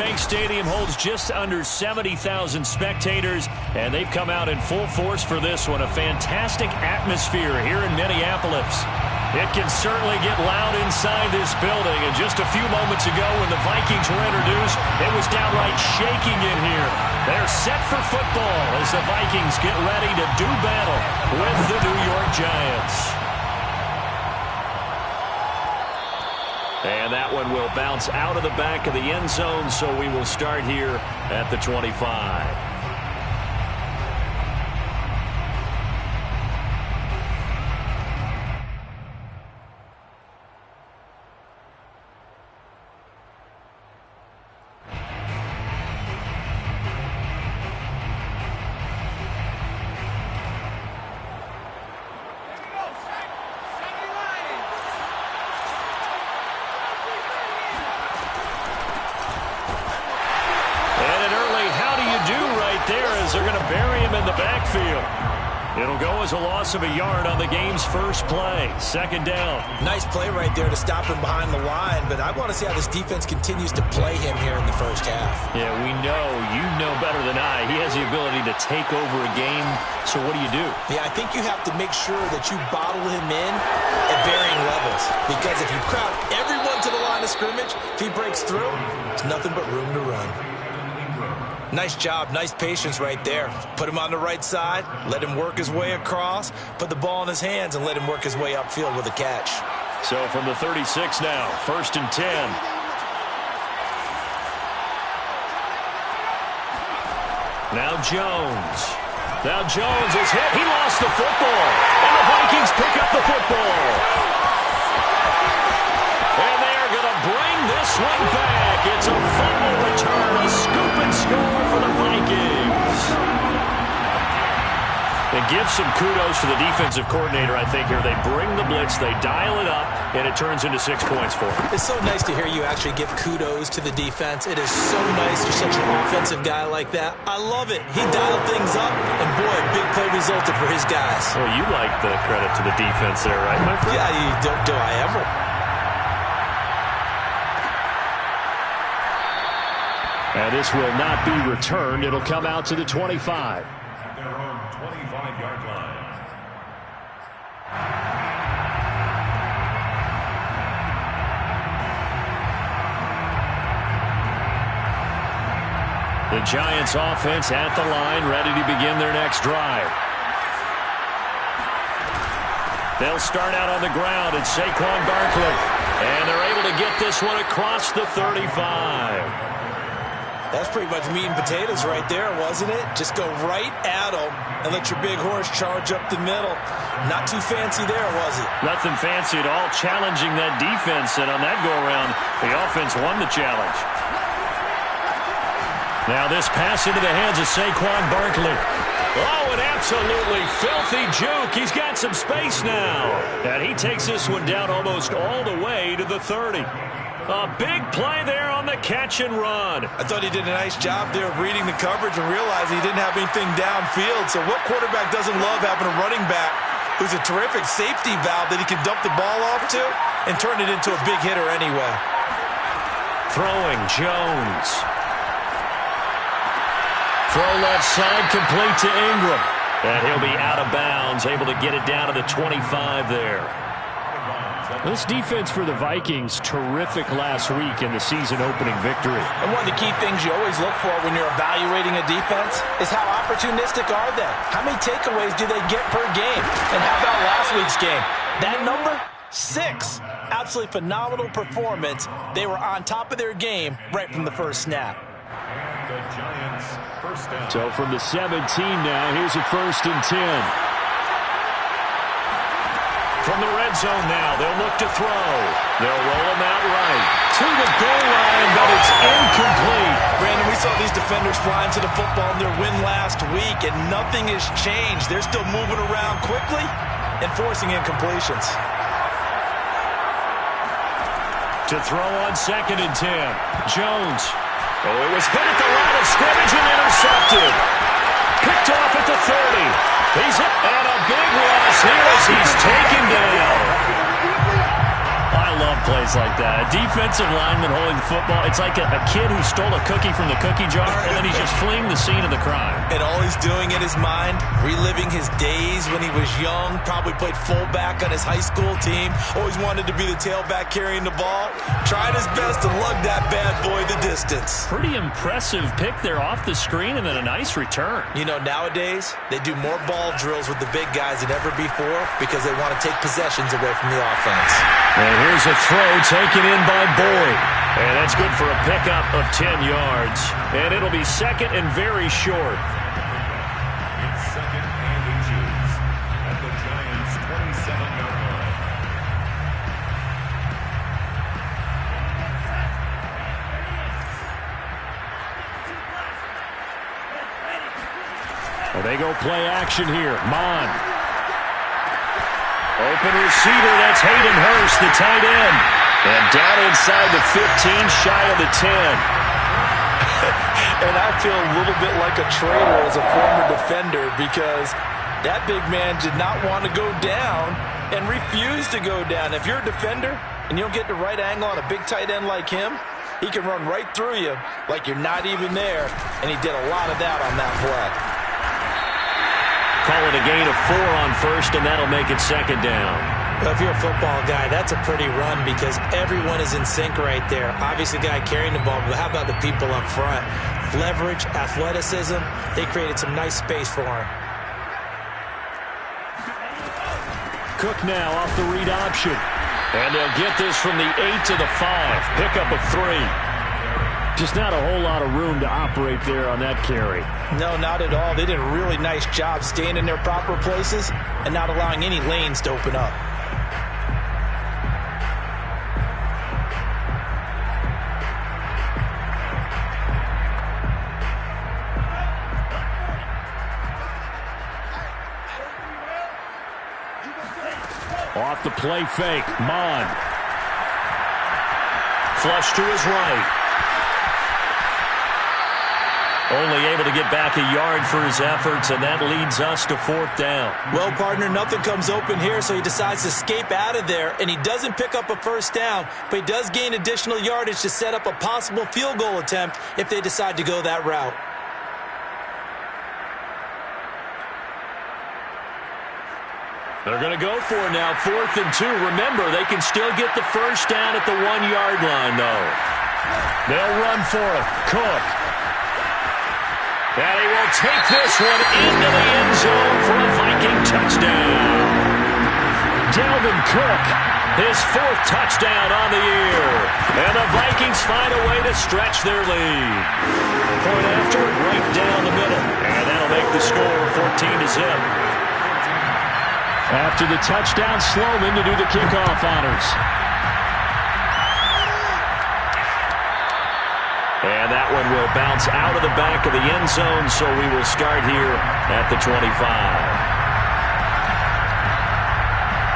Bank Stadium holds just under 70,000 spectators, and they've come out in full force for this one. A fantastic atmosphere here in Minneapolis. It can certainly get loud inside this building, and just a few moments ago when the Vikings were introduced, it was downright shaking in here. They're set for football as the Vikings get ready to do battle with the New York Giants. And that one will bounce out of the back of the end zone, so we will start here at the 25. They're going to bury him in the backfield. It'll go as a loss of a yard on the game's first play. Second down. Nice play right there to stop him behind the line, but I want to see how this defense continues to play him here in the first half. Yeah, we know. You know better than I. He has the ability to take over a game, so what do you do? Yeah, I think you have to make sure that you bottle him in at varying levels, because if you crowd everyone to the line of scrimmage, if he breaks through, there's nothing but room to run. Nice job, nice patience right there. Put him on the right side, let him work his way across, put the ball in his hands, and let him work his way upfield with a catch. So from the 36 now, 1st and 10. Now Jones. Now Jones is hit. He lost the football. And the Vikings pick up the football. And they're going to bring this one back. It's a fumble return, a scoop and score for the Vikings. And give some kudos to the defensive coordinator, I think, here. They bring the blitz, they dial it up, and it turns into 6 points for them. It's so nice to hear you actually give kudos to the defense. It is so nice. You're such an offensive guy like that. I love it. He dialed things up, and boy, a big play resulted for his guys. Well, you like the credit to the defense there, right, my friend? Yeah, do I ever? And this will not be returned. It'll come out to the 25. At their own 25-yard line. The Giants offense at the line, ready to begin their next drive. They'll start out on the ground. It's Saquon Barkley. And they're able to get this one across the 35. That's pretty much meat and potatoes right there, wasn't it? Just go right at them and let your big horse charge up the middle. Not too fancy there, was it? Nothing fancy at all, challenging that defense. And on that go-around, the offense won the challenge. Now this pass into the hands of Saquon Barkley. Oh, an absolutely filthy juke. He's got some space now. And he takes this one down almost all the way to the 30. A big play there on the catch and run. I thought he did a nice job there of reading the coverage and realizing he didn't have anything downfield. So what quarterback doesn't love having a running back who's a terrific safety valve that he can dump the ball off to and turn it into a big hitter anyway? Throwing Jones. Throw left side, complete to Ingram. And he'll be out of bounds, able to get it down to the 25 there. This defense for the Vikings, terrific last week in the season-opening victory. And one of the key things you always look for when you're evaluating a defense is how opportunistic are they? How many takeaways do they get per game? And how about last week's game? That number? 6. Absolutely phenomenal performance. They were on top of their game right from the first snap. The Giants first down. So from the 17 now, here's a 1st and 10. From the red zone now, they'll look to throw. They'll roll him out right to the goal line, but it's incomplete. Brandon, we saw these defenders flying to the football in their win last week, and nothing has changed. They're still moving around quickly and forcing incompletions. To throw on 2nd and 10. Jones. Oh, it was hit at the line of scrimmage and intercepted. Picked off at the 30. He's hit, and a big loss here as he's taken down. I love playing plays like that. A defensive lineman holding the football. It's like a kid who stole a cookie from the cookie jar, and then he's just fleeing the scene of the crime. And all he's doing in his mind, reliving his days when he was young, probably played fullback on his high school team, always wanted to be the tailback carrying the ball, tried his best to lug that bad boy the distance. Pretty impressive pick there off the screen, and then a nice return. You know, nowadays, they do more ball drills with the big guys than ever before because they want to take possessions away from the offense. And here's a throw taken in by Boyd. And that's good for a pickup of 10 yards. And it'll be second and very short. It's second and inches at the Giants' 27-yard line. Well, they go play action here. Mon. Open receiver, that's Hayden Hurst, the tight end. And down inside the 15, shy of the 10. And I feel a little bit like a traitor as a former defender because that big man did not want to go down and refused to go down. If you're a defender and you don't get the right angle on a big tight end like him, he can run right through you like you're not even there, and he did a lot of that on that play. Call it a gain of 4 on first, and that'll make it second down. Well, if you're a football guy, that's a pretty run because everyone is in sync right there. Obviously, the guy carrying the ball, but how about the people up front? Leverage, athleticism, they created some nice space for him. Cook now off the read option. And they'll get this from the 8 to the 5. Pickup of 3. Just not a whole lot of room to operate there on that carry. No, not at all. They did a really nice job staying in their proper places and not allowing any lanes to open up. Off the play fake, Mon. Flush to his right. Only able to get back a yard for his efforts, and that leads us to 4th down. Well, partner, nothing comes open here, so he decides to escape out of there, and he doesn't pick up a first down, but he does gain additional yardage to set up a possible field goal attempt if they decide to go that route. They're going to go for it now, 4th and 2. Remember, they can still get the first down at the 1-yard line, though. They'll run for it. Cook. And he will take this one into the end zone for a Viking touchdown. Dalvin Cook, his 4th touchdown on the year. And the Vikings find a way to stretch their lead. Point after, right down the middle. And that'll make the score 14-0. After the touchdown, Sloman to do the kickoff honors. And that one will bounce out of the back of the end zone, so we will start here at the 25.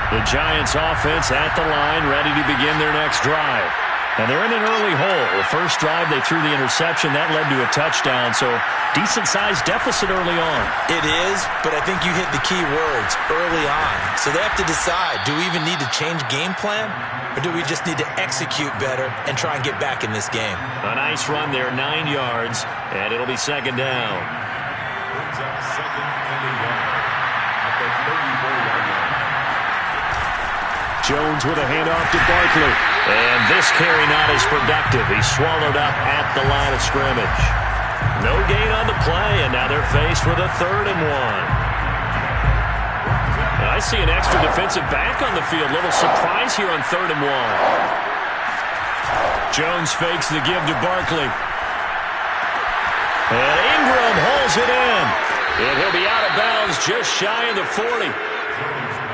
The Giants offense at the line, ready to begin their next drive. And they're in an early hole. The first drive, they threw the interception. That led to a touchdown, so decent-sized deficit early on. It is, but I think you hit the key words, early on. So they have to decide, do we even need to change game plan, or do we just need to execute better and try and get back in this game? A nice run there, 9 yards, and it'll be second down. Brings up second and a yard at the 34-yard line. Jones with a handoff to Barkley. And this carry not as productive. He's swallowed up at the line of scrimmage. No gain on the play, and now they're faced with a 3rd and 1. I see an extra defensive back on the field. Little surprise here on 3rd and 1. Jones fakes the give to Barkley. And Ingram holds it in. And he'll be out of bounds just shy of the 40.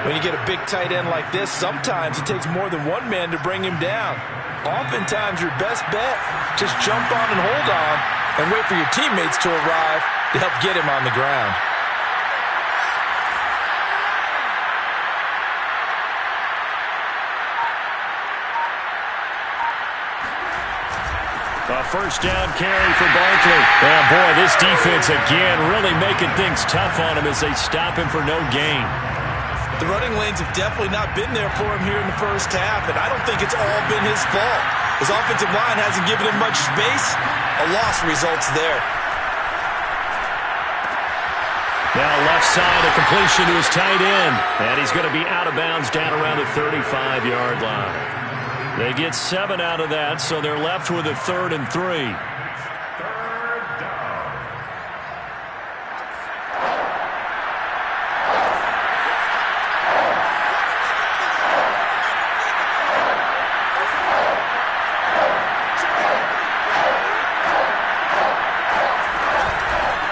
When you get a big tight end like this, sometimes it takes more than one man to bring him down. Oftentimes, your best bet, just jump on and hold on and wait for your teammates to arrive to help get him on the ground. A first down carry for Barkley. Oh, boy, this defense again really making things tough on him as they stop him for no gain. The running lanes have definitely not been there for him here in the first half, and I don't think it's all been his fault. His offensive line hasn't given him much space. A loss results there. Now left side, a completion to his tight end. And he's going to be out of bounds down around the 35-yard line. They get 7 out of that, so they're left with a 3rd and 3.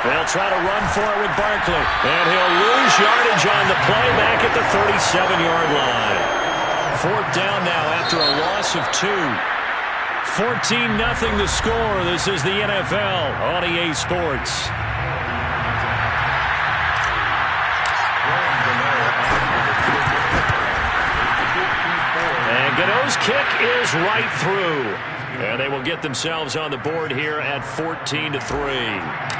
They'll try to run for it with Barkley. And he'll lose yardage on the play back at the 37-yard line. 4th down now after a loss of 2. 14-0 the score. This is the NFL on EA Sports. And Gano's kick is right through. And they will get themselves on the board here at 14-3.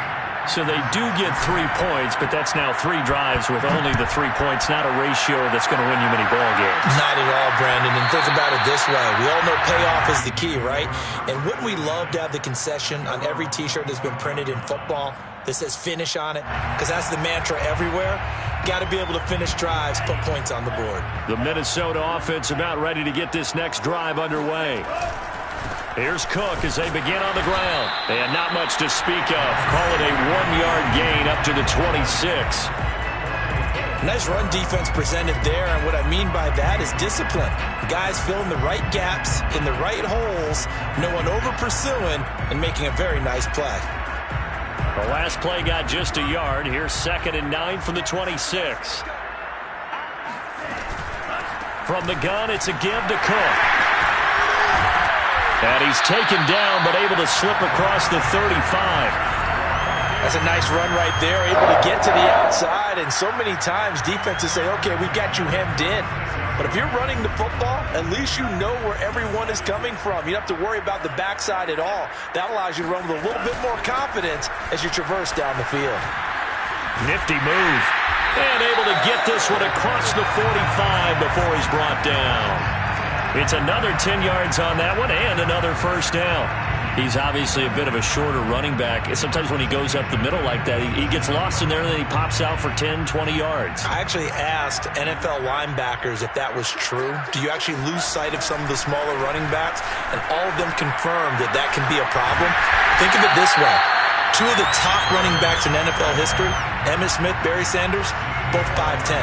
So they do get 3 points, but that's now 3 drives with only the 3 points, not a ratio that's going to win you many ball games. Not at all, Brandon. And think about it this way. We all know payoff is the key, right? And wouldn't we love to have the concession on every T-shirt that's been printed in football that says finish on it? Because that's the mantra everywhere. Got to be able to finish drives, put points on the board. The Minnesota offense about ready to get this next drive underway. Here's Cook as they begin on the ground. And not much to speak of. Call it a 1-yard gain up to the 26. Nice run defense presented there, and what I mean by that is discipline. Guys filling the right gaps in the right holes, no one over-pursuing, and making a very nice play. The last play got just a yard. Here's 2nd and 9 from the 26. From the gun, it's a give to Cook. And he's taken down, but able to slip across the 35. That's a nice run right there, able to get to the outside. And so many times defenses say, okay, we got you hemmed in. But if you're running the football, at least you know where everyone is coming from. You don't have to worry about the backside at all. That allows you to run with a little bit more confidence as you traverse down the field. Nifty move. And able to get this one across the 45 before he's brought down. It's another 10 yards on that one and another first down. He's obviously a bit of a shorter running back. Sometimes when he goes up the middle like that, he gets lost in there and then he pops out for 10, 20 yards. I actually asked NFL linebackers if that was true. Do you actually lose sight of some of the smaller running backs? And all of them confirmed that that can be a problem. Think of it this way. 2 of the top running backs in NFL history, Emmitt Smith, Barry Sanders, both 5'10".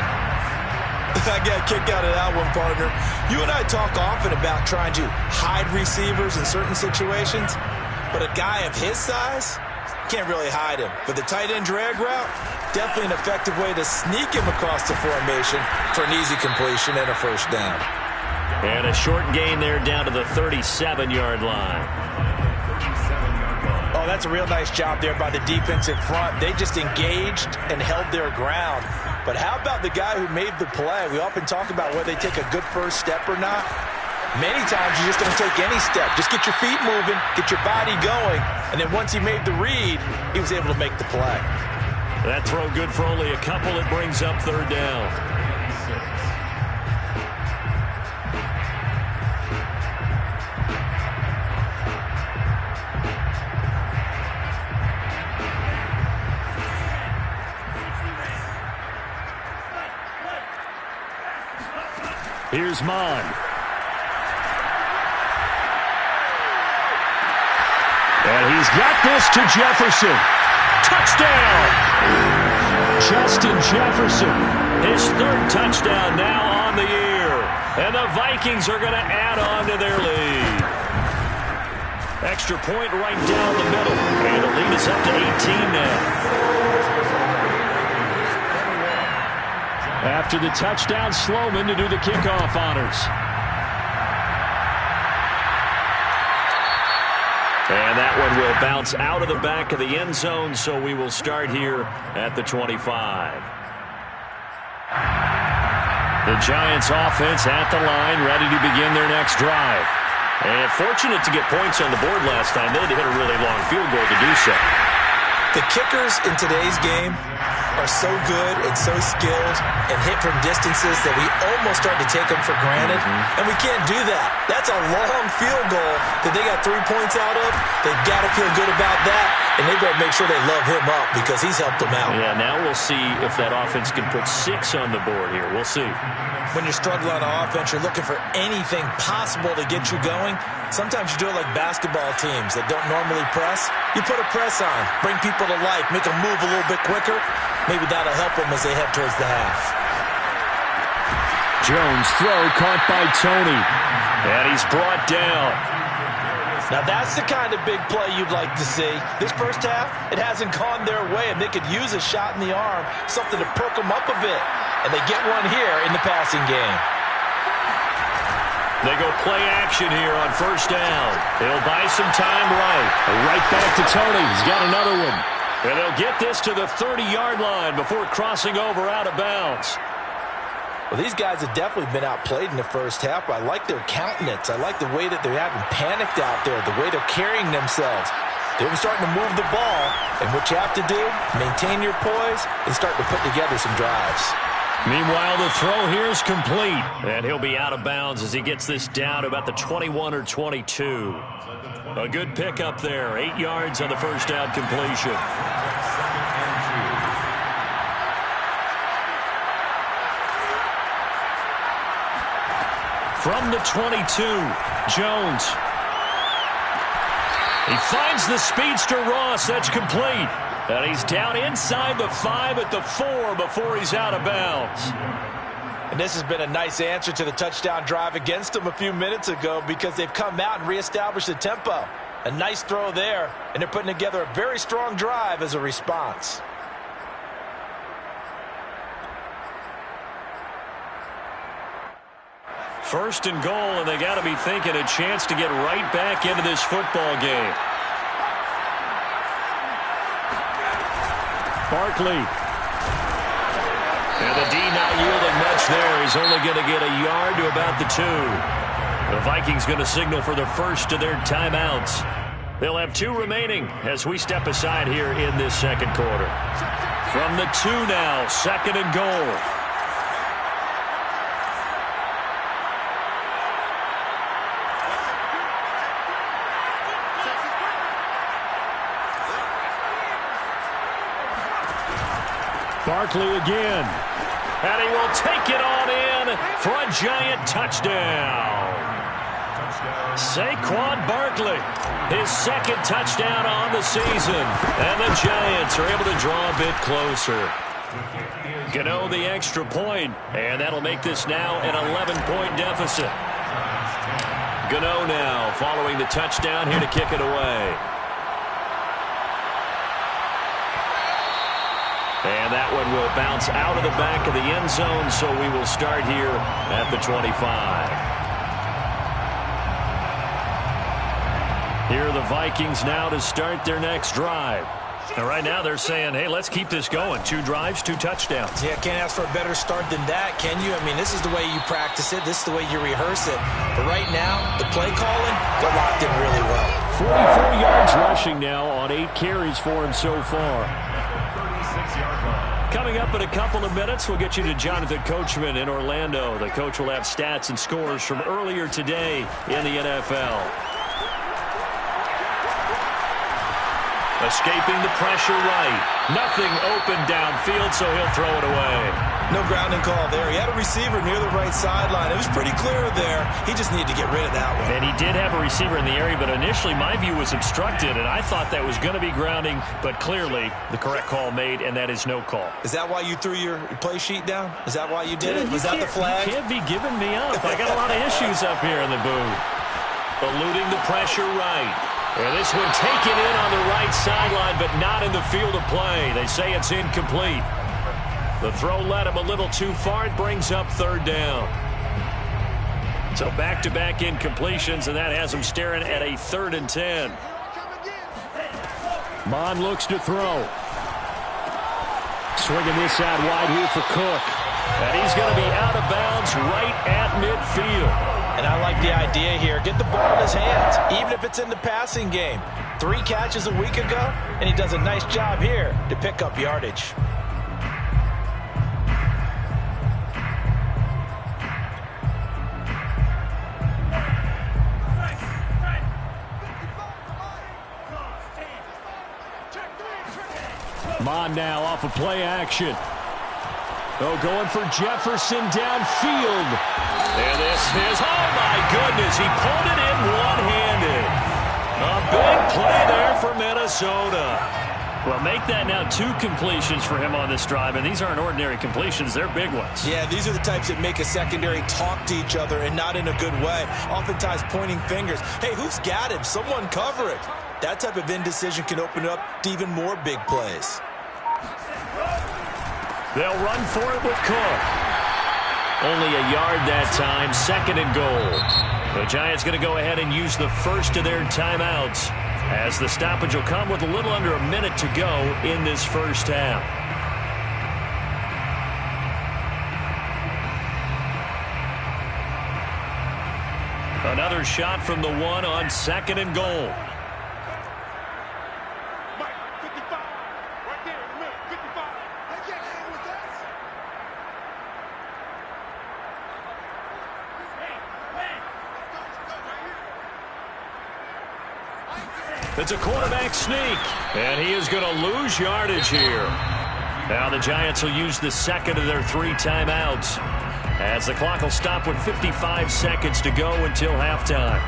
I got a kick out of that one, partner. You and I talk often about trying to hide receivers in certain situations, but a guy of his size, can't really hide him. But the tight end drag route, definitely an effective way to sneak him across the formation for an easy completion and a first down. And a short gain there down to the 37-yard line. Oh, that's a real nice job there by the defensive front. They just engaged and held their ground. But how about the guy who made the play? We often talk about whether they take a good first step or not. Many times you just don't take any step. Just get your feet moving, get your body going, and then once he made the read, he was able to make the play. That throw good for only a couple. It brings up 3rd down. Here's Mond. And he's got this to Jefferson. Touchdown! Justin Jefferson. His 3rd touchdown now on the year. And the Vikings are going to add on to their lead. Extra point right down the middle. And the lead is up to 18 now. After the touchdown, Sloman to do the kickoff honors. And that one will bounce out of the back of the end zone, so we will start here at the 25. The Giants offense at the line, ready to begin their next drive. And fortunate to get points on the board last time. They had to hit a really long field goal to do so. The kickers in today's game are so good and so skilled and hit from distances that we almost start to take them for granted, and we can't do that. That's a long field goal that they got 3 points out of. They've got to feel good about that, and they better make sure they love him up because he's helped them out. Yeah, now we'll see if that offense can put 6 on the board here. We'll see. When you're struggling on offense, you're looking for anything possible to get you going. Sometimes you do it like basketball teams that don't normally press. You put a press on, bring people to life, make them move a little bit quicker. Maybe that'll help them as they head towards the half. Jones throw caught by Tony. And he's brought down. Now that's the kind of big play you'd like to see. This first half, it hasn't gone their way, and they could use a shot in the arm, something to perk them up a bit. And they get one here in the passing game. They go play action here on first down. They'll buy some time right back to Tony. He's got another one. And they'll get this to the 30-yard line before crossing over out of bounds. Well, these guys have definitely been outplayed in the first half. I like their countenance. I like the way that they're having panicked out there, the way they're carrying themselves. They're starting to move the ball, and what you have to do, maintain your poise and start to put together some drives. Meanwhile, the throw here is complete, and he'll be out of bounds as he gets this down to about the 21 or 22. A good pickup there, 8 yards on the first down completion. From the 22, Jones. He finds the speedster Ross. That's complete. And he's down inside the 5 at the 4 before he's out of bounds. And this has been a nice answer to the touchdown drive against them a few minutes ago because they've come out and reestablished the tempo. A nice throw there, and they're putting together a very strong drive as a response. First and goal, and they got to be thinking a chance to get right back into this football game. Barkley. And the D not yielding much there. He's only going to get a yard to about the 2. The Vikings going to signal for the first of their timeouts. They'll have 2 remaining as we step aside here in this second quarter. From the 2 now, second and goal. Barkley again. And he will take it on in for a giant touchdown. Saquon Barkley, his second touchdown on the season. And the Giants are able to draw a bit closer. Gano the extra point, and that'll make this now an 11-point deficit. Gano now following the touchdown here to kick it away. And that one will bounce out of the back of the end zone, so we will start here at the 25. Here are the Vikings now to start their next drive. And right now they're saying, hey, let's keep this going. 2 drives, 2 touchdowns. Yeah, can't ask for a better start than that, can you? I mean, this is the way you practice it. This is the way you rehearse it. But right now, the play calling, they're locked in really well. 44 yards rushing now on 8 carries for him so far. Coming up in a couple of minutes, we'll get you to Jonathan Coachman in Orlando. The coach will have stats and scores from earlier today in the NFL. Escaping the pressure right. Nothing open downfield, so he'll throw it away. No grounding call there. He had a receiver near the right sideline. It was pretty clear there. He just needed to get rid of that one. And he did have a receiver in the area, but initially my view was obstructed, and I thought that was going to be grounding, but clearly the correct call made, and that is no call. Is that why you threw your play sheet down? Is that why you did it? Was that the flag? You can't be giving me up. I got a lot of issues up here in the booth. Eluding the pressure right. And this one taken in on the right sideline, but not in the field of play. They say it's incomplete. The throw led him a little too far. It brings up 3rd down. So back-to-back incompletions, and that has him staring at a 3rd and 10. Mond looks to throw. Swinging this out wide here for Cook. And he's going to be out of bounds right at midfield. And I like the idea here. Get the ball in his hands, even if it's in the passing game. 3 catches a week ago, and he does a nice job here to pick up yardage. on now off of play action. Oh, going for Jefferson downfield. And this is, oh my goodness, he pulled it in one-handed. A big play there for Minnesota. Well, make that now 2 completions for him on this drive, and these aren't ordinary completions. They're big ones. Yeah, these are the types that make a secondary talk to each other and not in a good way. Oftentimes pointing fingers. Hey, who's got him? Someone cover it. That type of indecision can open up to even more big plays. They'll run for it with Cook. Only a yard that time, 2nd and goal. The Giants going to go ahead and use the first of their timeouts, as the stoppage will come with a little under a minute to go in this first half. Another shot from the 1 on 2nd and goal. It's a quarterback sneak, and he is going to lose yardage here. Now the Giants will use the 2nd of their 3 timeouts, as the clock will stop with 55 seconds to go until halftime.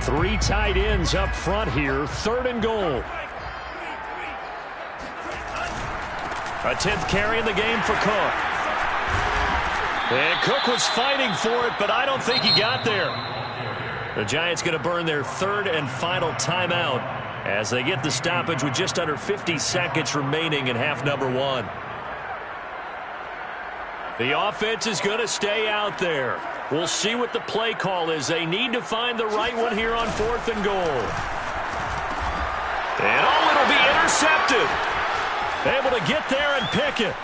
Three tight ends up front here, 3rd and goal. A 10th carry in the game for Cook. And Cook was fighting for it, but I don't think he got there. The Giants going to burn their 3rd and final timeout as they get the stoppage with just under 50 seconds remaining in half number 1. The offense is going to stay out there. We'll see what the play call is. They need to find the right one here on 4th and goal. And oh, it'll be intercepted. Able to get there and pick it.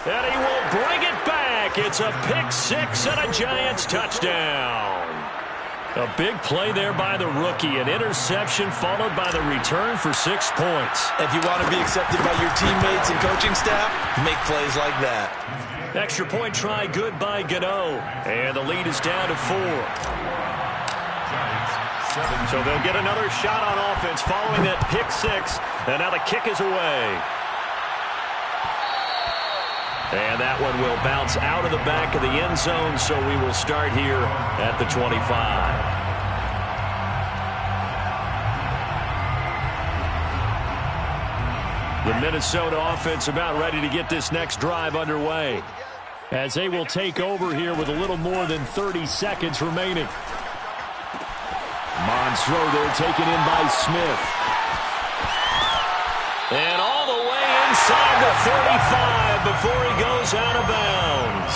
And he will bring it back. It's a pick 6 and a Giants touchdown. A big play there by the rookie. An interception followed by the return for 6 points. If you want to be accepted by your teammates and coaching staff, make plays like that. Extra point try good by Gano. And the lead is down to 4. So they'll get another shot on offense following that pick 6. And now the kick is away. And that one will bounce out of the back of the end zone, so we will start here at the 25. The Minnesota offense about ready to get this next drive underway, as they will take over here with a little more than 30 seconds remaining. Mons throw there taken in by Smith. And all the way inside the 35 before he goes out of bounds.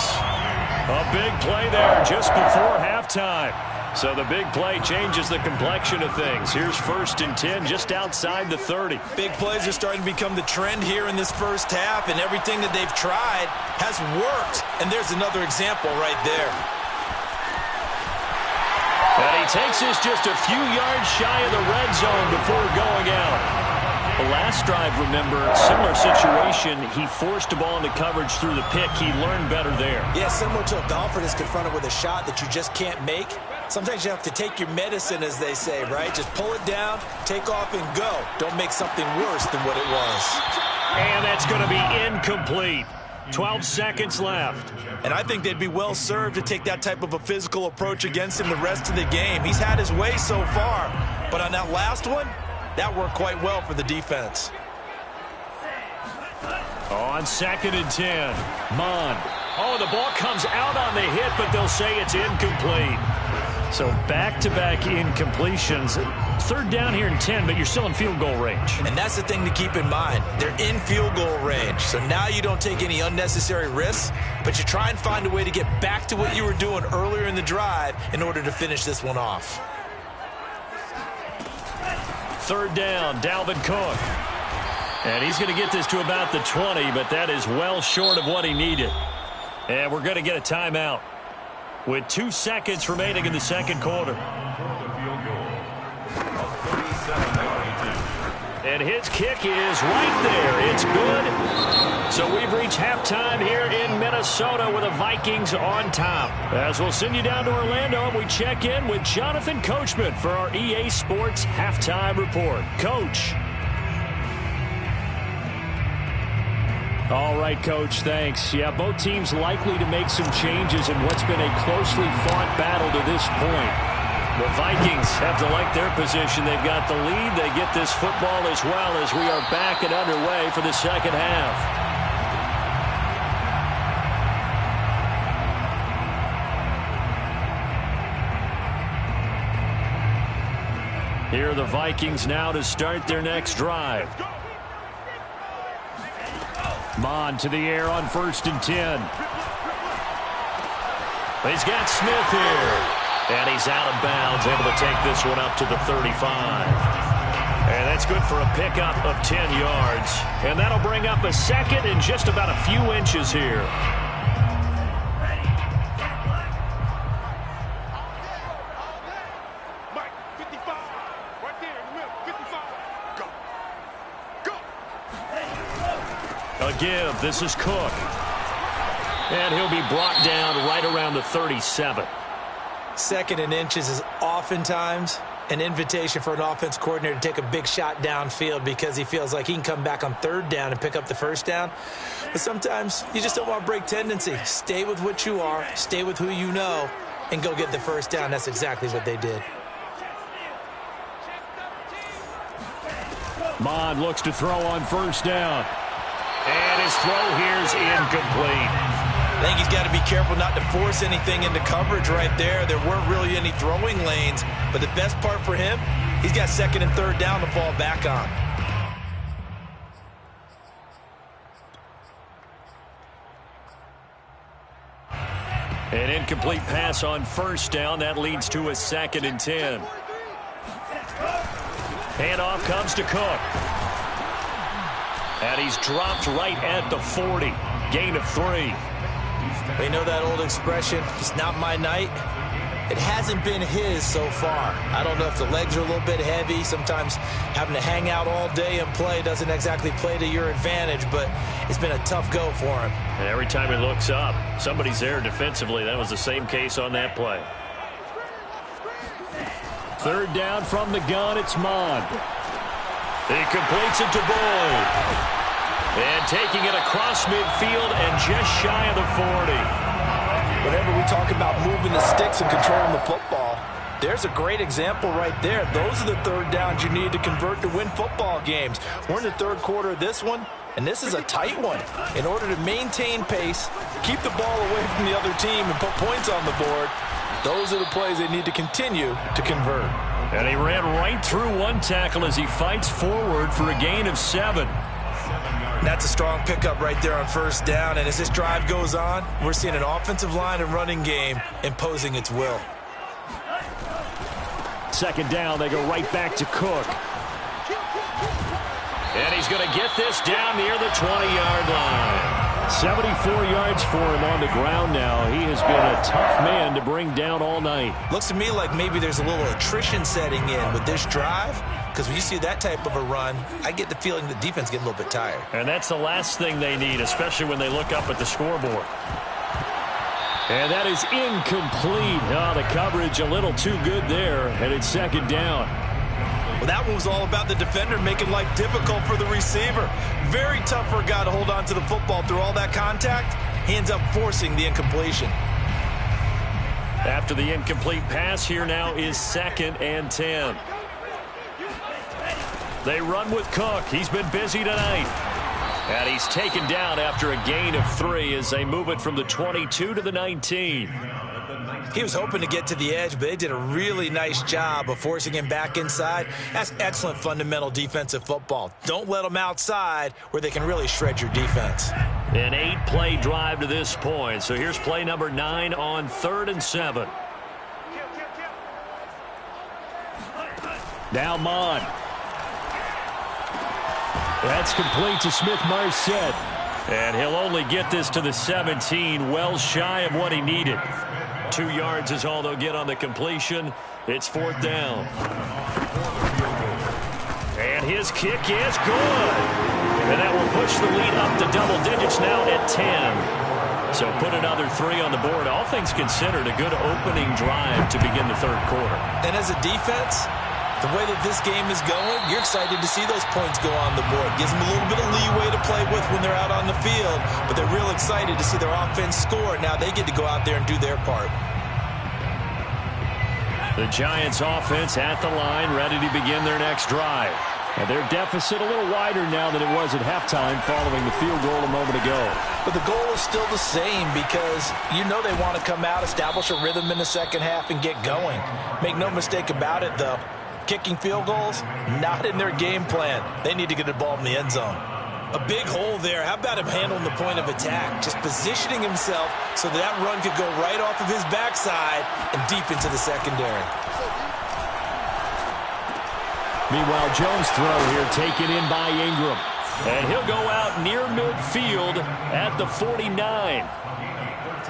A big play there just before halftime. So the big play changes the complexion of things. Here's 1st and 10 just outside the 30. Big plays are starting to become the trend here in this first half, and everything that they've tried has worked. And there's another example right there. And he takes this just a few yards shy of the red zone before going out. The last drive, remember, similar situation. He forced the ball into coverage through the pick. He learned better there. Yeah, similar to a golfer that's confronted with a shot that you just can't make. Sometimes you have to take your medicine, as they say, right? Just pull it down, take off, and go. Don't make something worse than what it was. And that's going to be incomplete. 12 seconds left. And I think they'd be well served to take that type of a physical approach against him the rest of the game. He's had his way so far. But on that last one, that worked quite well for the defense. On 2nd and 10, Mond. Oh, the ball comes out on the hit, but they'll say it's incomplete. So back-to-back incompletions. 3rd down here and 10, but you're still in field goal range. And that's the thing to keep in mind. They're in field goal range. So now you don't take any unnecessary risks, but you try and find a way to get back to what you were doing earlier in the drive in order to finish this one off. 3rd down, Dalvin Cook. And he's going to get this to about the 20, but that is well short of what he needed. And we're going to get a timeout with 2 seconds remaining in the second quarter. And his kick is right there. It's good. So we've reached halftime here in Minnesota with the Vikings on top. As we'll send you down to Orlando, and we check in with Jonathan Coachman for our EA Sports Halftime Report. Coach. All right, Coach, thanks. Yeah, both teams likely to make some changes in what's been a closely fought battle to this point. The Vikings have to like their position. They've got the lead. They get this football as well as we are back and underway for the second half. Here are the Vikings now to start their next drive. Mon to the air on 1st and 10. He's got Smith here. And he's out of bounds, able to take this one up to the 35. And that's good for a pickup of 10 yards. And that'll bring up a second and just about a few inches here. Give. This is Cook. And he'll be brought down right around the 37. 2nd and inches is oftentimes an invitation for an offense coordinator to take a big shot downfield because he feels like he can come back on 3rd down and pick up the 1st down. But sometimes you just don't want to break tendency. Stay with what you are, stay with who you know, and go get the 1st down. That's exactly what they did. Mon looks to throw on 1st down. And his throw here is incomplete. I think he's got to be careful not to force anything into coverage right there. There weren't really any throwing lanes, but the best part for him, he's got 2nd and 3rd down to fall back on. An incomplete pass on 1st down. That leads to a 2nd and 10. Handoff comes to Cook. And he's dropped right at the 40. Gain of 3. They know that old expression, it's not my night. It hasn't been his so far. I don't know if the legs are a little bit heavy. Sometimes having to hang out all day and play doesn't exactly play to your advantage, but it's been a tough go for him. And every time he looks up, somebody's there defensively. That was the same case on that play. 3rd down from the gun, it's Mon. He completes it to Boyd. And taking it across midfield and just shy of the 40. Whenever we talk about moving the sticks and controlling the football, there's a great example right there. Those are the 3rd downs you need to convert to win football games. We're in the 3rd quarter of this one, and this is a tight one. In order to maintain pace, keep the ball away from the other team, and put points on the board, those are the plays they need to continue to convert. And he ran right through one tackle as he fights forward for a gain of 7. That's a strong pickup right there on 1st down. And as this drive goes on, we're seeing an offensive line and running game imposing its will. 2nd down, they go right back to Cook. And he's going to get this down near the 20-yard line. 74 yards for him on the ground now. He has been a tough man to bring down all night. Looks to me like maybe there's a little attrition setting in with this drive, because when you see that type of a run, I get the feeling the defense getting a little bit tired. And that's the last thing they need, especially when they look up at the scoreboard. And that is incomplete. Oh, the coverage a little too good there, and it's 2nd down. Well, that one was all about the defender making life difficult for the receiver. Very tough for a guy to hold on to the football through all that contact. He ends up forcing the incompletion. After the incomplete pass, here now is 2nd and 10. They run with Cook. He's been busy tonight. And he's taken down after a gain of 3 as they move it from the 22 to the 19. He was hoping to get to the edge, but they did a really nice job of forcing him back inside. That's excellent fundamental defensive football. Don't let them outside where they can really shred your defense. An 8-play drive to this point. So here's play number 9 on 3rd and 7. Now Mon. That's complete to Smith-Marset. And he'll only get this to the 17, well shy of what he needed. 2 yards is all they'll get on the completion. It's 4th down. And his kick is good. And that will push the lead up to double digits now at 10. So put another 3 on the board. All things considered, a good opening drive to begin the third quarter. And as a defense, the way that this game is going, you're excited to see those points go on the board. Gives them a little bit of leeway to play with when they're out on the field, but they're real excited to see their offense score. Now they get to go out there and do their part. The Giants offense at the line, ready to begin their next drive. And their deficit a little wider now than it was at halftime following the field goal a moment ago. But the goal is still the same because you know they want to come out, establish a rhythm in the second half, and get going. Make no mistake about it, though. Kicking field goals, not in their game plan. They need to get the ball in the end zone. A big hole there. How about him handling the point of attack? Just positioning himself so that run could go right off of his backside and deep into the secondary. Meanwhile, Jones' throw here taken in by Ingram. And he'll go out near midfield at the 49.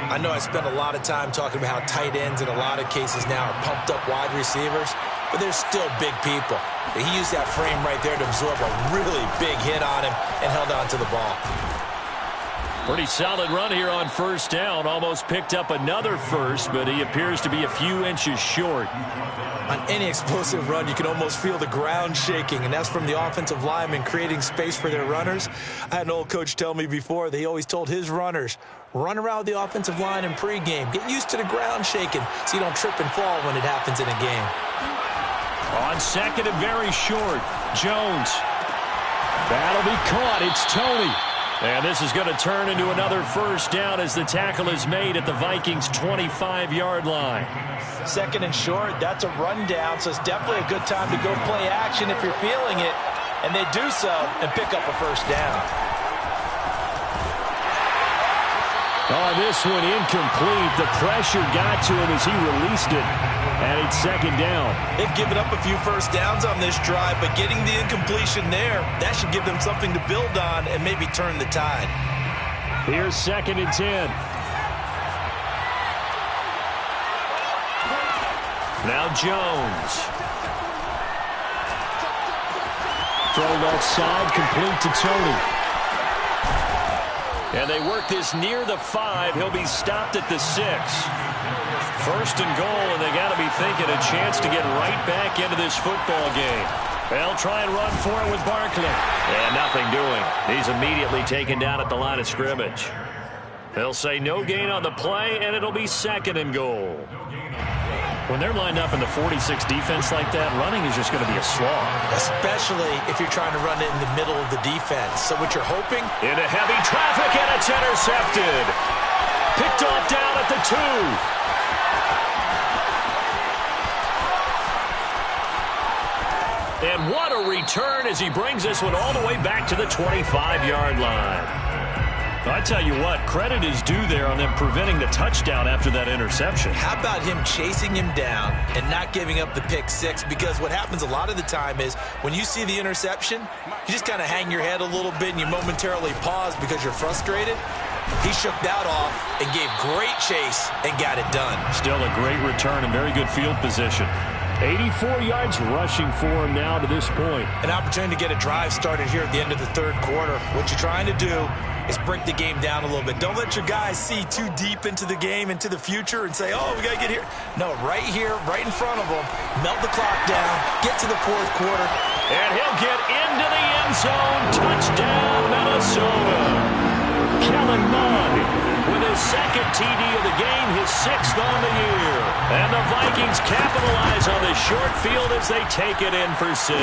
I know I spent a lot of time talking about how tight ends in a lot of cases now are pumped up wide receivers, but they're still big people. He used that frame right there to absorb a really big hit on him and held on to the ball. Pretty solid run here on first down. Almost picked up another first, but he appears to be a few inches short. On any explosive run, you can almost feel the ground shaking, and that's from the offensive linemen creating space for their runners. I had an old coach tell me before, he always told his runners, run around the offensive line in pregame. Get used to the ground shaking so you don't trip and fall when it happens in a game. On second and very short, Jones. That'll be caught. It's Toney. And this is going to turn into another first down as the tackle is made at the Vikings' 25-yard line. Second and short, that's a rundown, so it's definitely a good time to go play action if you're feeling it. And they do so and pick up a first down. Oh, this one incomplete. The pressure got to him as he released it. And it's second down. They've given up a few first downs on this drive, but getting the incompletion there, that should give them something to build on and maybe turn the tide. Here's second and 10. Now Jones. Throw left side, complete to Toney. And they work this near the 5. He'll be stopped at the 6. First and goal, and they got to be thinking a chance to get right back into this football game. They'll try and run for it with Barkley. And nothing doing. He's immediately taken down at the line of scrimmage. They'll say no gain on the play, and it'll be second and goal. When they're lined up in the 46 defense like that, running is just going to be a slog. Especially if you're trying to run it in the middle of the defense. So what you're hoping? Into heavy traffic, and it's intercepted. Picked off down at the 2. And what a return as he brings this one all the way back to the 25-yard line. I tell you what, credit is due there on them preventing the touchdown after that interception. How about him chasing him down and not giving up the pick 6? Because what happens a lot of the time is when you see the interception, you just kind of hang your head a little bit and you momentarily pause because you're frustrated. He shook that off and gave great chase and got it done. Still a great return and very good field position. 84 yards rushing for him now to this point. An opportunity to get a drive started here at the end of the third quarter. What you're trying to do is break the game down a little bit. Don't let your guys see too deep into the game, into the future, and say, oh, we got to get here. No, right here, right in front of them, melt the clock down, get to the fourth quarter. And he'll get into the end zone. Touchdown, Minnesota. Kellen Mond with his second TD of the game, his 6th on the year. And the Vikings capitalize on the short field as they take it in for 6.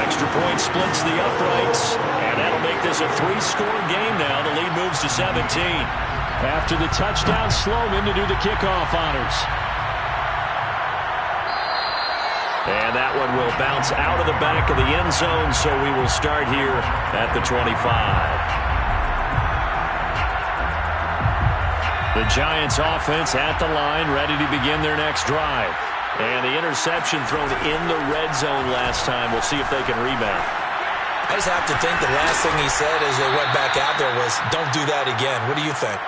Extra point splits the uprights, and that'll make this a 3-score game now. The lead moves to 17. After the touchdown, Sloman to do the kickoff honors. And that one will bounce out of the back of the end zone, so we will start here at the 25. The Giants offense at the line, ready to begin their next drive. And the interception thrown in the red zone last time. We'll see if they can rebound. I just have to think the last thing he said as they went back out there was, don't do that again. What do you think?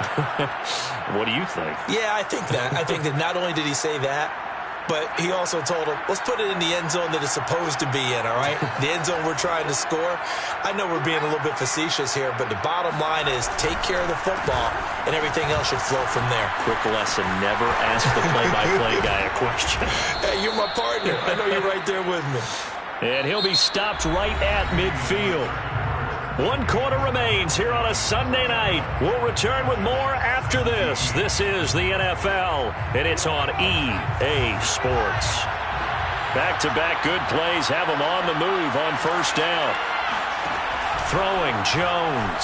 What do you think? Yeah, I think that. I think that not only did he say that, but he also told him, let's put it in the end zone that it's supposed to be in, all right? The end zone we're trying to score. I know we're being a little bit facetious here, but the bottom line is take care of the football, and everything else should flow from there. Quick lesson, never ask the play-by-play guy a question. Hey, you're my partner. I know you're right there with me. And he'll be stopped right at midfield. 1 quarter remains here on a Sunday night. We'll return with more after this. This is the NFL, and it's on EA Sports. Back-to-back good plays have them on the move on first down. Throwing Jones.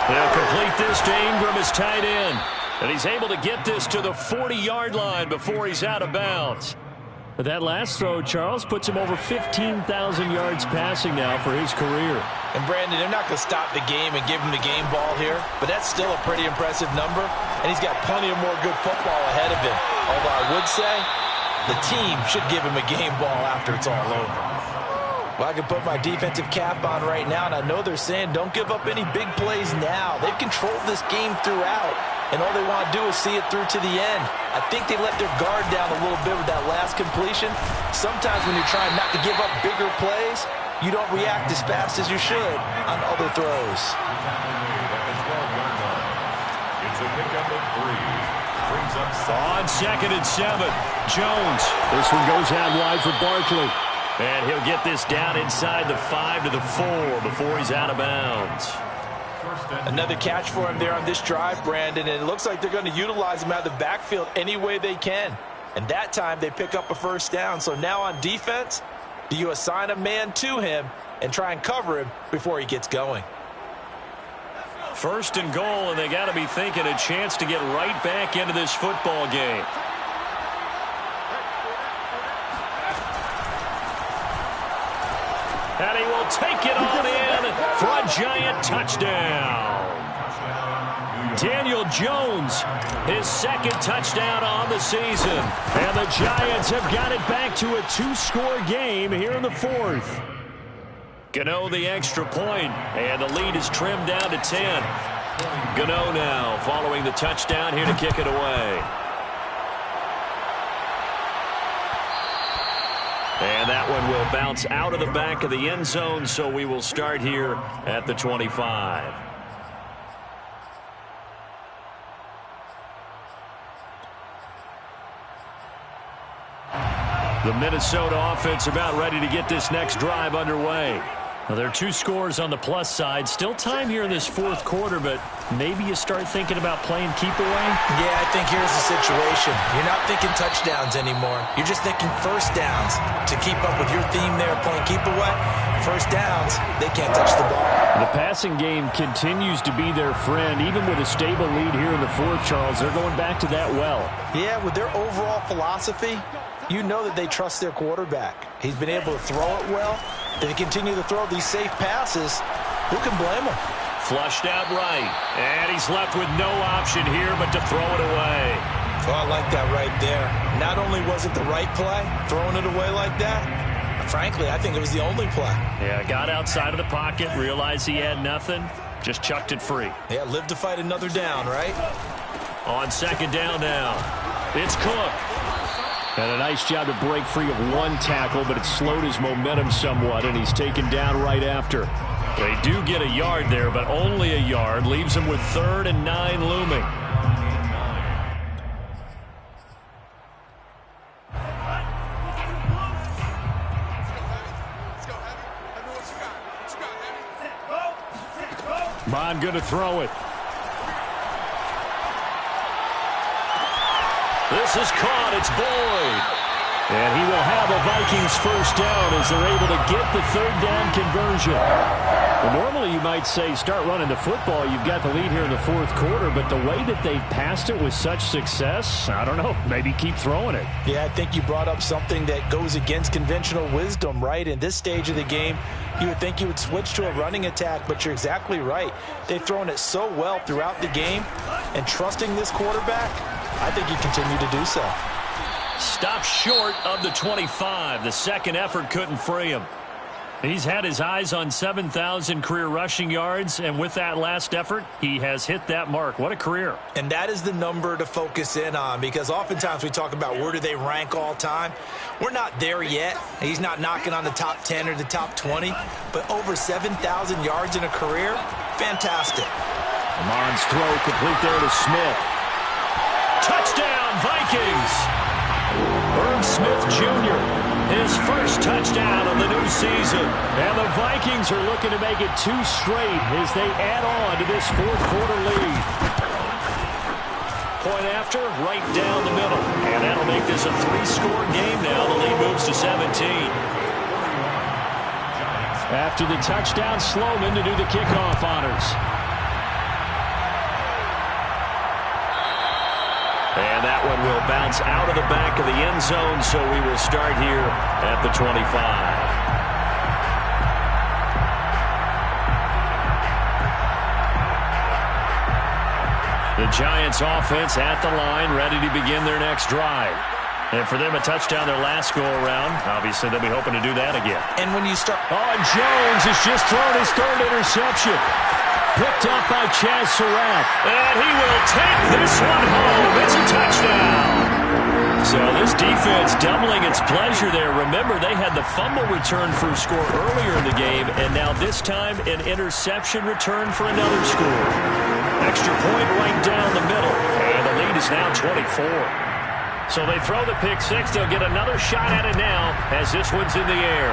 They'll complete this to Ingram as tight end. And he's able to get this to the 40-yard line before he's out of bounds. But that last throw, Charles, puts him over 15,000 yards passing now for his career. And, Brandon, they're not going to stop the game and give him the game ball here, but that's still a pretty impressive number, and he's got plenty of more good football ahead of him. Although I would say the team should give him a game ball after it's all over. Well, I can put my defensive cap on right now, and I know they're saying don't give up any big plays now. They've controlled this game throughout, and all they want to do is see it through to the end. I think they let their guard down a little bit with that last completion. Sometimes when you're trying not to give up bigger plays, you don't react as fast as you should on other throws. It's a pickup of 3. Brings up On 2nd and 7, Jones. This one goes out wide for Barkley. And he'll get this down inside the 5 to the 4 before he's out of bounds. Another catch for him there on this drive, Brandon, and it looks like they're going to utilize him out of the backfield any way they can. And that time they pick up a first down. So now on defense, do you assign a man to him and try and cover him before he gets going? First and goal, and they got to be thinking a chance to get right back into this football game. And he will take it on in for a giant touchdown. Daniel Jones, his 2nd touchdown on the season. And the Giants have got it back to a 2-score game here in the 4th. Gano the extra point, and the lead is trimmed down to 10. Gano now following the touchdown here to kick it away. And that one will bounce out of the back of the end zone, so we will start here at the 25. The Minnesota offense about ready to get this next drive underway. Now, there are 2 scores on the plus side. Still time here in this 4th quarter, but maybe you start thinking about playing keep away? Yeah, I think here's the situation. You're not thinking touchdowns anymore. You're just thinking first downs. To keep up with your theme there, playing keep away, first downs, they can't touch the ball. The passing game continues to be their friend. Even with a stable lead here in the 4th, Charles, they're going back to that well. Yeah, with their overall philosophy, you know that they trust their quarterback. He's been able to throw it well. If they continue to throw these safe passes, who can blame them? Flushed out right. And he's left with no option here but to throw it away. Oh, I like that right there. Not only was it the right play, throwing it away like that, frankly, I think it was the only play. Yeah, got outside of the pocket, realized he had nothing, just chucked it free. Yeah, live to fight another down, right? On 2nd down now, it's Cook. And a nice job to break free of one tackle, but it slowed his momentum somewhat, and he's taken down right after. They do get a yard there, but only a yard. Leaves him with 3rd and 9 looming. Bond going to throw it. This is caught. It's Boyd. And he will have a Vikings first down as they're able to get the 3rd down conversion. Well, normally you might say start running the football. You've got the lead here in the 4th quarter, but the way that they've passed it with such success, I don't know, maybe keep throwing it. Yeah, I think you brought up something that goes against conventional wisdom, right? In this stage of the game, you would think you would switch to a running attack, but you're exactly right. They've thrown it so well throughout the game, and trusting this quarterback, I think you continue to do so. Stopped short of the 25. The second effort couldn't free him. He's had his eyes on 7,000 career rushing yards, and with that last effort, he has hit that mark. What a career. And that is the number to focus in on, because oftentimes we talk about where do they rank all time. We're not there yet. He's not knocking on the top 10 or the top 20, but over 7,000 yards in a career, fantastic. Lamon's throw complete there to Smith. Touchdown, Vikings! Irv Smith Jr., his first touchdown of the new season. And the Vikings are looking to make it 2 straight as they add on to this fourth-quarter lead. Point after, right down the middle. And that'll make this a 3-score game now. The lead moves to 17. After the touchdown, Sloman to do the kickoff honors. And that one will bounce out of the back of the end zone, so we will start here at the 25. The Giants offense at the line, ready to begin their next drive. And for them, a touchdown their last go-around. Obviously, they'll be hoping to do that again. And when you start... Oh, and Jones has just thrown his 3rd interception. Picked up by Chaz Surratt. And he will take this one home. It's a touchdown. So this defense doubling its pleasure there. Remember, they had the fumble return for a score earlier in the game, and now this time an interception return for another score. Extra point right down the middle, and the lead is now 24. So they throw the pick six. They'll get another shot at it now as this one's in the air.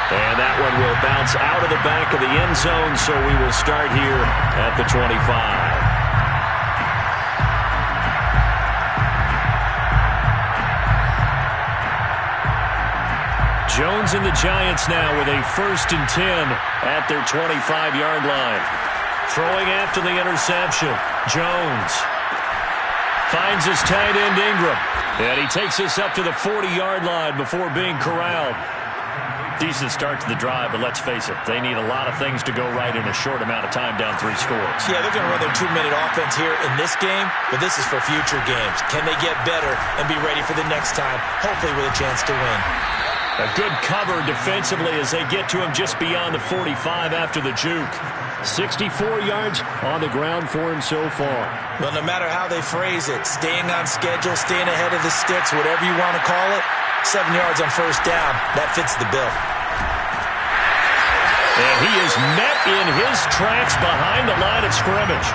And that one will bounce out of the back of the end zone, so we will start here at the 25. Jones and the Giants now with a 1st and 10 at their 25-yard line. Throwing after the interception. Jones finds his tight end Ingram. And he takes this up to the 40-yard line before being corralled. Decent start to the drive, but let's face it, they need a lot of things to go right in a short amount of time down 3 scores. Yeah, they're going to run their 2-minute offense here in this game, but this is for future games. Can they get better and be ready for the next time, hopefully with a chance to win? A good cover defensively as they get to him just beyond the 45 after the juke. 64 yards on the ground for him so far. Well, no matter how they phrase it, staying on schedule, staying ahead of the sticks, whatever you want to call it, 7 yards on 1st down, that fits the bill. And he is met in his tracks behind the line of scrimmage.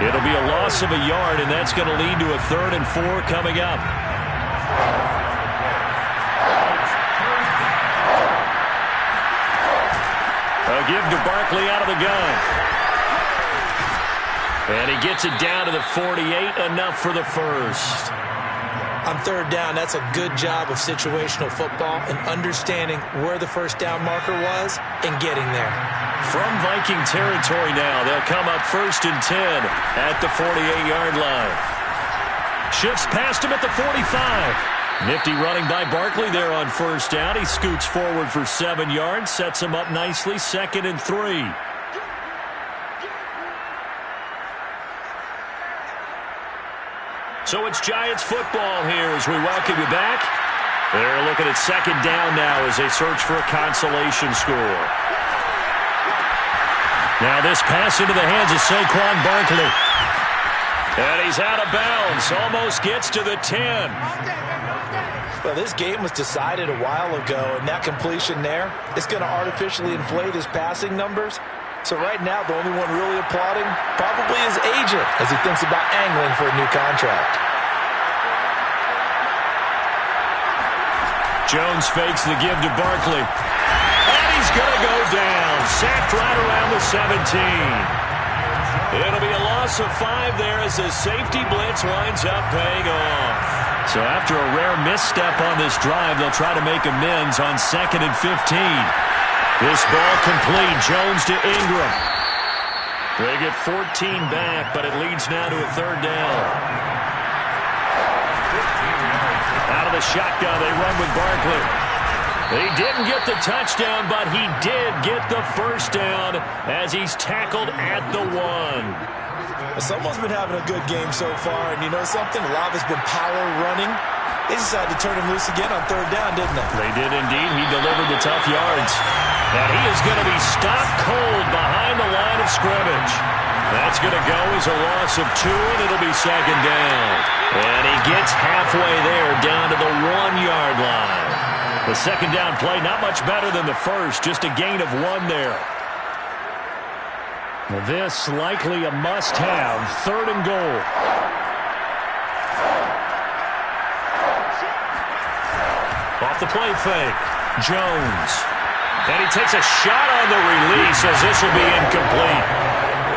It'll be a loss of a yard, and that's going to lead to a 3rd and 4 coming up. A give to Barkley out of the gun. And he gets it down to the 48, enough for the first. On 3rd down, that's a good job of situational football and understanding where the 1st down marker was and getting there. From Viking territory now, they'll come up 1st and 10 at the 48-yard line. Shifts past him at the 45. Nifty running by Barkley there on 1st down. He scoots forward for 7 yards, sets him up nicely, 2nd and 3. So it's Giants football here as we welcome you back. They're looking at 2nd down now as they search for a consolation score. Now this pass into the hands of Saquon Barkley. And he's out of bounds. Almost gets to the 10. Well, this game was decided a while ago, and that completion there is going to artificially inflate his passing numbers. So right now, the only one really applauding probably his agent as he thinks about angling for a new contract. Jones fakes the give to Barkley. And he's going to go down. Sacked right around the 17. It'll be a loss of 5 there as the safety blitz winds up paying off. So after a rare misstep on this drive, they'll try to make amends on 2nd and 15. This ball complete. Jones to Ingram. They get 14 back, but it leads now to a 3rd down. Out of the shotgun, they run with Barkley. He didn't get the touchdown, but he did get the 1st down as he's tackled at the 1. Someone's been having a good game so far, and you know something? A lot of it's been power running. They decided to turn him loose again on third down, didn't they? They did indeed. He delivered the tough yards. And he is going to be stopped cold behind the line of scrimmage. That's going to go as a loss of 2, and it'll be second down. And he gets halfway there, down to the 1-yard line. The second down play, not much better than the first, just a gain of 1 there. This likely a must-have, 3rd and goal. Off the play fake, Jones. And he takes a shot on the release as this will be incomplete.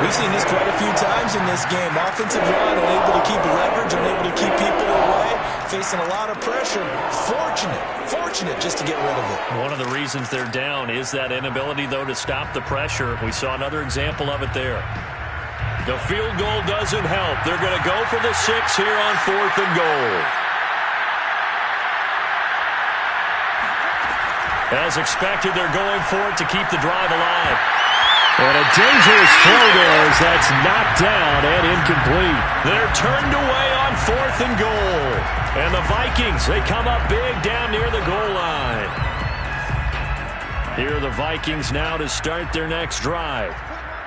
We've seen this quite a few times in this game. Offensive line unable to keep leverage, unable to keep people away, facing a lot of pressure. Fortunate just to get rid of it. One of the reasons they're down is that inability, though, to stop the pressure. We saw another example of it there. The field goal doesn't help. They're going to go for the 6 here on 4th and goal. As expected, they're going for it to keep the drive alive. And a dangerous throw there as that's knocked down and incomplete. They're turned away on 4th and goal. And the Vikings, they come up big down near the goal line. Here are the Vikings now to start their next drive.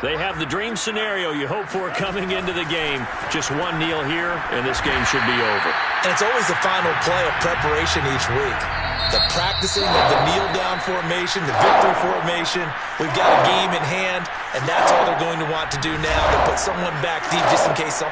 They have the dream scenario you hope for coming into the game. Just 1 kneel here, and this game should be over. And it's always the final play of preparation each week. The practicing of the kneel-down formation, the victory formation. We've got a game in hand, and that's all they're going to want to do now, to put someone back deep just in case something